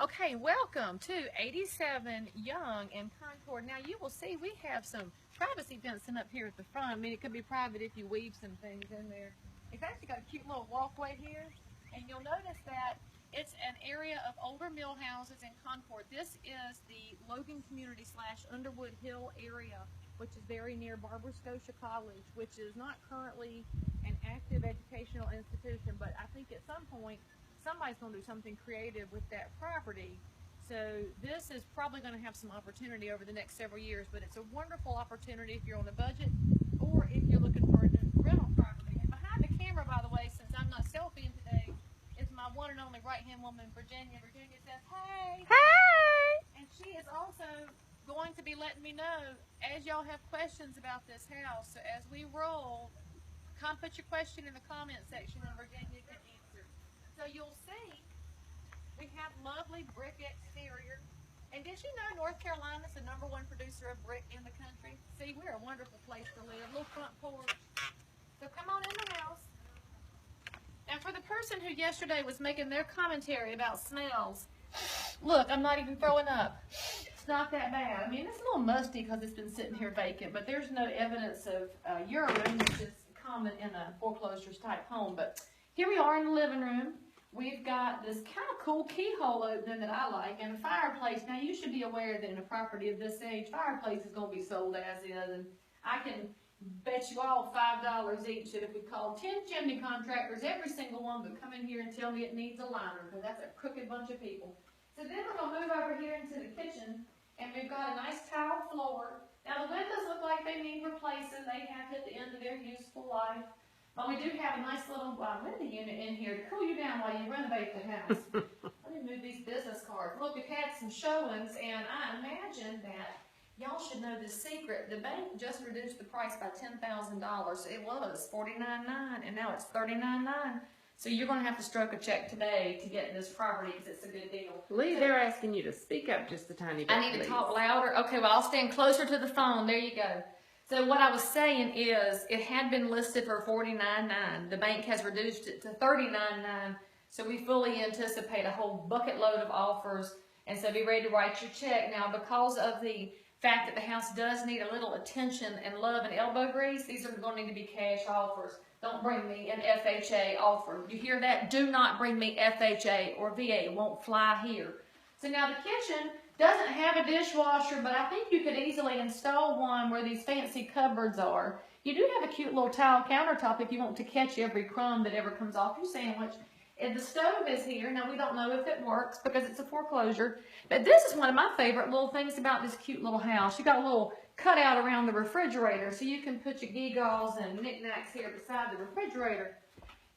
Okay, welcome to 87 Young in Concord. Now you will see we have some privacy fencing up here at the front. I mean, it could be private if you weave some things in there. It's actually got a cute little walkway here, and you'll notice that it's an area of older mill houses in Concord. This is the Logan Community / Underwood Hill area, which is very near Barber Scotia College, which is not currently an active educational institution, but I think at some point somebody's going to do something creative with that property. So this is probably going to have some opportunity over the next several years, but it's a wonderful opportunity if you're on a budget or if you're looking for a rental property. And behind the camera, by the way, since I'm not selfieing today, is my one and only right-hand woman, Virginia. Virginia says, hey! Hey! And she is also going to be letting me know as y'all have questions about this house. So as we roll, come put your question in the comment section and Virginia can answer. So you'll see we have lovely brick exterior. And did you know North Carolina is the #1 producer of brick in the country? See, we're a wonderful place to live. Little front porch. So come on in the house. Now for the person who yesterday was making their commentary about smells, look, I'm not even throwing up. It's not that bad. I mean, it's a little musty because it's been sitting here vacant, but there's no evidence of urine, which is common in a foreclosures type home. But here we are in the living room. We've got this kind of cool keyhole opening that I like, and a fireplace. Now, you should be aware that in a property of this age, fireplace is going to be sold as is, and I can bet you all $5 each that if we called 10 chimney contractors, every single one would come in here and tell me it needs a liner, because that's a crooked bunch of people. So then we're going to move over here into the kitchen, and we've got a nice tile floor. Now, the windows look like they need replacing. They have hit the end of their useful life. But we do have a nice little window unit in here to cool you down while you renovate the house. Let me move these business cards. Look, we've had some showings, and I imagine that y'all should know the secret. The bank just reduced the price by $10,000. It was $49.9, and now it's $39.9. So you're going to have to stroke a check today to get this property because it's a good deal. Leigh, they're asking you to speak up just a tiny bit. I need to talk louder? Okay, well, I'll stand closer to the phone. There you go. So what I was saying is it had been listed for $49.9. The bank has reduced it to $39.9. So we fully anticipate a whole bucket load of offers. And so be ready to write your check. Now, because of the fact that the house does need a little attention and love and elbow grease, these are going to need to be cash offers. Don't bring me an FHA offer. You hear that? Do not bring me FHA or VA. It won't fly here. So now the kitchen doesn't have a dishwasher, but I think you could easily install one where these fancy cupboards are. You do have a cute little tile countertop if you want to catch every crumb that ever comes off your sandwich. And the stove is here. Now, we don't know if it works because it's a foreclosure, but this is one of my favorite little things about this cute little house. You got a little cutout around the refrigerator, so you can put your gewgaws and knickknacks here beside the refrigerator.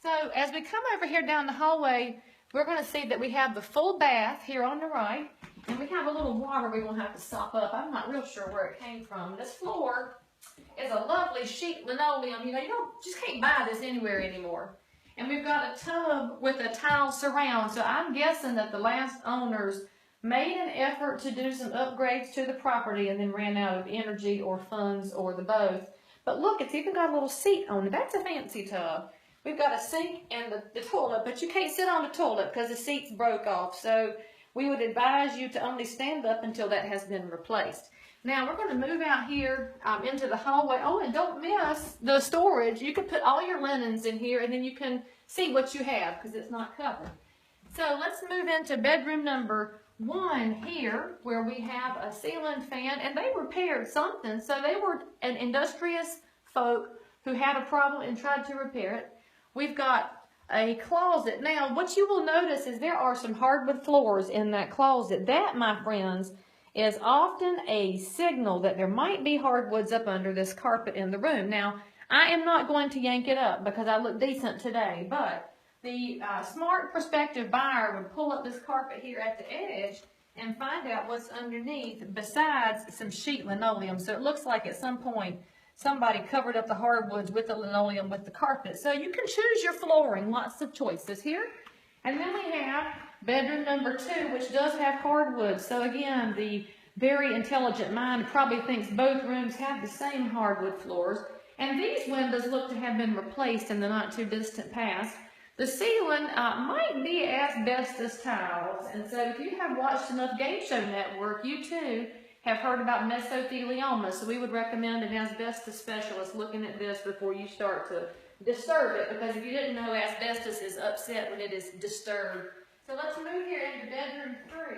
So as we come over here down the hallway, we're going to see that we have the full bath here on the right, and we have a little water we're going to have to sop up. I'm not real sure where it came from. This floor is a lovely sheet linoleum. You know, you just can't buy this anywhere anymore. And we've got a tub with a tile surround, so I'm guessing that the last owners made an effort to do some upgrades to the property and then ran out of energy or funds or the both. But look, it's even got a little seat on it. That's a fancy tub. We've got a sink and the toilet, but you can't sit on the toilet because the seats broke off. So we would advise you to only stand up until that has been replaced. Now we're going to move out here into the hallway. Oh, and don't miss the storage. You can put all your linens in here and then you can see what you have because it's not covered. So let's move into bedroom number 1 here, where we have a ceiling fan, and they repaired something. So they were an industrious folk who had a problem and tried to repair it. We've got a closet. Now, what you will notice is there are some hardwood floors in that closet. That, my friends, is often a signal that there might be hardwoods up under this carpet in the room. Now, I am not going to yank it up because I look decent today, but the smart prospective buyer would pull up this carpet here at the edge and find out what's underneath besides some sheet linoleum. So it looks like at some point somebody covered up the hardwoods with the linoleum with the carpet. So you can choose your flooring, lots of choices here. And then we have bedroom number 2, which does have hardwood. So again, the very intelligent mind probably thinks both rooms have the same hardwood floors. And these windows look to have been replaced in the not too distant past. The ceiling might be asbestos tiles, and so if you have watched enough Game Show Network, you too have heard about mesothelioma, so we would recommend an asbestos specialist looking at this before you start to disturb it, because if you didn't know, asbestos is upset when it is disturbed. So let's move here into bedroom 3,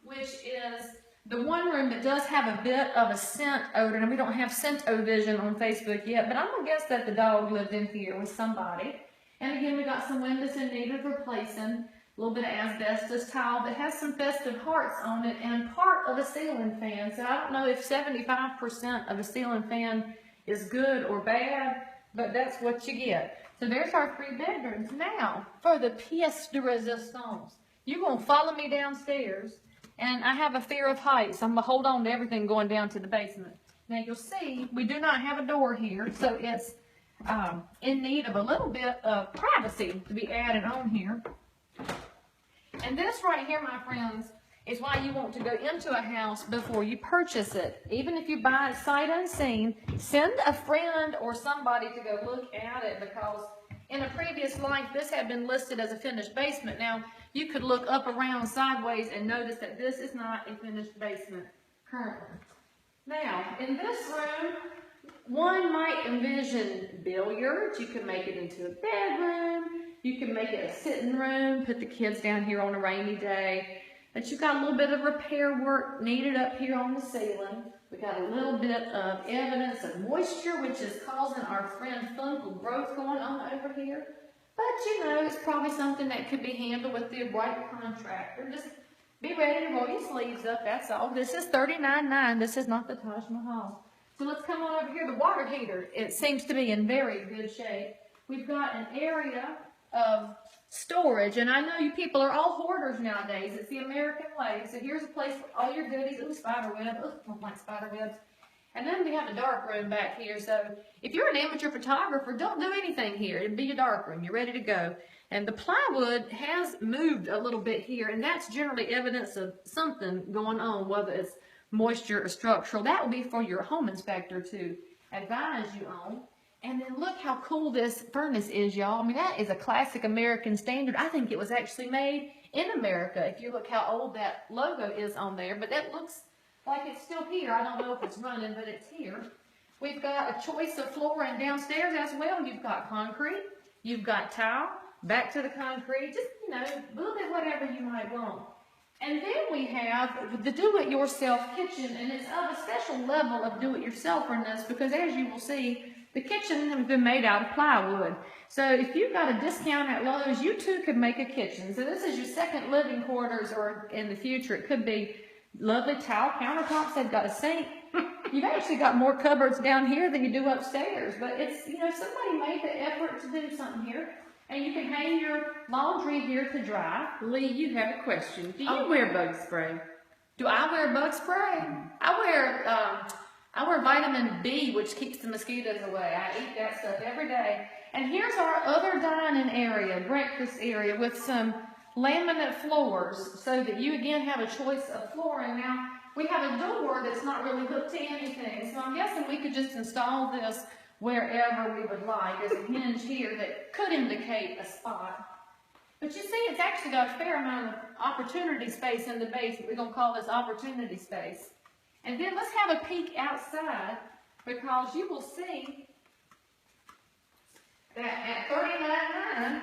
which is the one room that does have a bit of a scent odor, and we don't have scent-o-vision on Facebook yet, but I'm going to guess that the dog lived in here with somebody. And again, we got some windows in need of replacing, a little bit of asbestos tile that has some festive hearts on it, and part of a ceiling fan. So I don't know if 75% of a ceiling fan is good or bad, but that's what you get. So there's our 3 bedrooms. Now, for the pièce de résistance, you're going to follow me downstairs, and I have a fear of heights. I'm going to hold on to everything going down to the basement. Now, you'll see we do not have a door here, so it's in need of a little bit of privacy to be added on here. And this right here, my friends, is why you want to go into a house before you purchase it. Even if you buy it sight unseen, send a friend or somebody to go look at it, because in a previous life, this had been listed as a finished basement. Now, you could look up, around, sideways, and notice that this is not a finished basement currently. Now, in this room, one might envision billiards. You can make it into a bedroom. You can make it a sitting room, put the kids down here on a rainy day. But you've got a little bit of repair work needed up here on the ceiling. We got a little bit of evidence of moisture, which is causing our friend fungal growth going on over here. But you know, it's probably something that could be handled with the right contractor. Just be ready to roll your sleeves up, that's all. This is $39.9. This is not the Taj Mahal. So let's come on over here. The water heater, it seems to be in very good shape. We've got an area of storage, and I know you people are all hoarders nowadays. It's the American way. So here's a place for all your goodies. Ooh, spider web. Ooh, I don't like spider webs. And then we have a dark room back here. So if you're an amateur photographer, don't do anything here. It'll be your dark room. You're ready to go. And the plywood has moved a little bit here, and that's generally evidence of something going on, whether it's moisture or structural. That will be for your home inspector to advise you on. And then look how cool this furnace is, y'all. I mean, that is a classic American standard. I think it was actually made in America, if you look how old that logo is on there. But that looks like it's still here. I don't know if it's running, but it's here. We've got a choice of flooring downstairs as well. You've got concrete. You've got tile. Back to the concrete. Just, you know, a little bit whatever you might want. And then we have the do-it-yourself kitchen, and it's of a special level of do-it-yourselferness, because as you will see, the kitchen has been made out of plywood. So if you've got a discount at Lowe's, you too could make a kitchen. So this is your second living quarters, or in the future, it could be lovely tile countertops. They've got a sink. You've actually got more cupboards down here than you do upstairs. But it's, you know, somebody made the effort to do something here. And you can hang your laundry here to dry. Leigh, you have a question. Do you wear bug spray? Do I wear bug spray? I wear vitamin B, which keeps the mosquitoes away. I eat that stuff every day. And here's our other dining area, breakfast area, with some laminate floors, so that you again have a choice of flooring. Now, we have a door that's not really hooked to anything, so I'm guessing we could just install this wherever we would like. There's a hinge here that could indicate a spot. But you see, it's actually got a fair amount of opportunity space in the basement. We're going to call this opportunity space. And then let's have a peek outside, because you will see that at $39.9,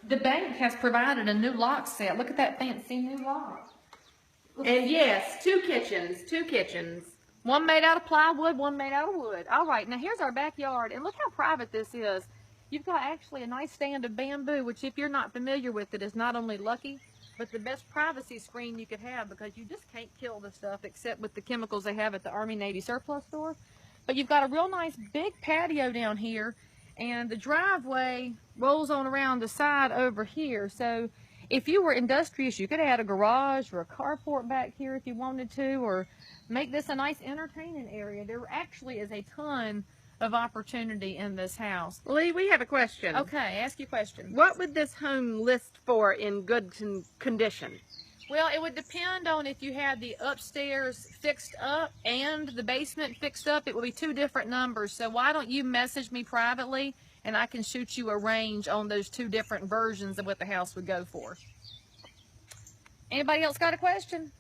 the bank has provided a new lock set. Look at that fancy new lock. And yes, two kitchens. One made out of plywood, one made out of wood. All right, now here's our backyard, and look how private this is. You've got actually a nice stand of bamboo, which if you're not familiar with it, is not only lucky, but the best privacy screen you could have, because you just can't kill the stuff except with the chemicals they have at the Army Navy surplus store. But you've got a real nice big patio down here, and the driveway rolls on around the side over here. So if you were industrious, you could add a garage or a carport back here if you wanted to, or make this a nice entertaining area. There actually is a ton of opportunity in this house. Leigh, we have a question. Okay, ask your question. What would this home list for in good condition? Well, it would depend on if you had the upstairs fixed up and the basement fixed up. It would be two different numbers. So why don't you message me privately, and I can shoot you a range on those two different versions of what the house would go for. Anybody else got a question?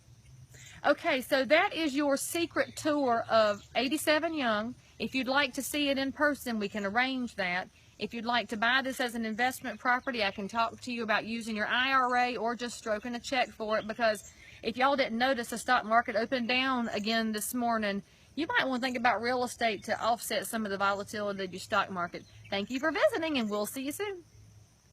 Okay, so that is your secret tour of 87 Young. If you'd like to see it in person, we can arrange that. If you'd like to buy this as an investment property, I can talk to you about using your IRA or just stroking a check for it, because if y'all didn't notice, the stock market opened down again this morning. You might want to think about real estate to offset some of the volatility of your stock market. Thank you for visiting, and we'll see you soon.